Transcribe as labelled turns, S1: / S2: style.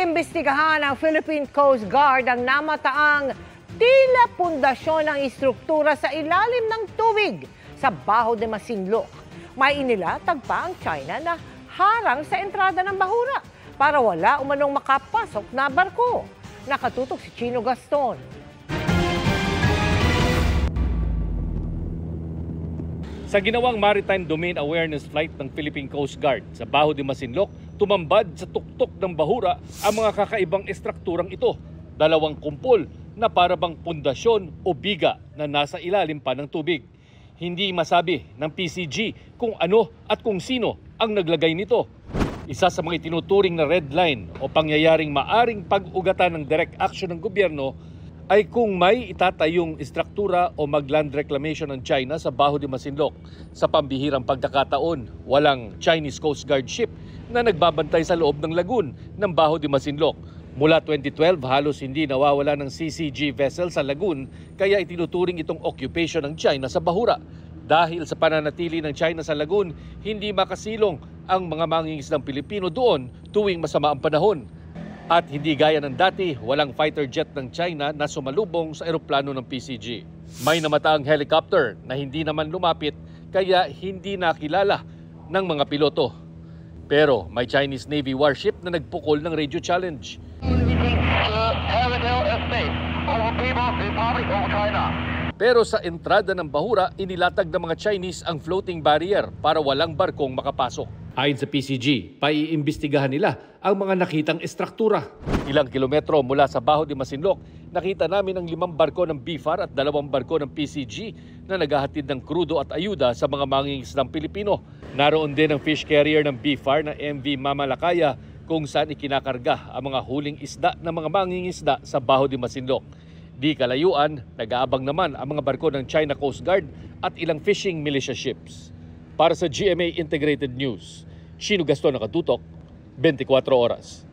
S1: Iniimbestigahan ng Philippine Coast Guard ang namataang tila pundasyon ng istruktura sa ilalim ng tubig sa Baho de Masinloc. May inilatag pa ang China na harang sa entrada ng bahura para wala umanong makapasok na barko. Nakatutok si Chino Gaston.
S2: Sa ginawang Maritime Domain Awareness Flight ng Philippine Coast Guard sa Baho de Masinloc, tumambad sa tuktok ng bahura ang mga kakaibang estrukturang ito. Dalawang kumpol na parabang pundasyon o biga na nasa ilalim pa ng tubig. Hindi masabi ng PCG kung ano at kung sino ang naglagay nito. Isa sa mga itinuturing na red line o pangyayaring maaring pag-ugatan ng direct action ng gobyerno ay kung may itatayong istruktura o mag-land reclamation ng China sa Baho de Masinloc. Sa pambihirang pagkakataon, walang Chinese Coast Guard ship na nagbabantay sa loob ng lagoon ng Baho de Masinloc. Mula 2012, halos hindi nawawala ng CCG vessel sa lagoon, kaya itinuturing itong occupation ng China sa bahura. Dahil sa pananatili ng China sa lagoon, hindi makasilong ang mga mangingisdang Pilipino doon tuwing masama ang panahon. At hindi gaya ng dati, walang fighter jet ng China na sumalubong sa eroplano ng PCG. May namataang helicopter na hindi naman lumapit kaya hindi nakilala ng mga piloto. Pero may Chinese Navy warship na nagpukol ng radio challenge. Pero sa entrada ng bahura, inilatag ng mga Chinese ang floating barrier para walang barkong makapasok. Ayon sa PCG, paiimbestigahan nila ang mga nakitang estruktura. Ilang kilometro mula sa Baho de Masinloc, nakita namin ang 5 barko ng BFAR at 2 barko ng PCG na naghahatid ng krudo at ayuda sa mga mangingisdang Pilipino. Naroon din ang fish carrier ng BFAR na MV Mamalakaya kung saan ikinakarga ang mga huling isda ng mga mangingisda sa Baho de Masinloc. Di kalayuan, nag-aabang naman ang mga barko ng China Coast Guard at ilang fishing militia ships. Para sa GMA Integrated News, Chino Gaston, nakatutok, 24 oras.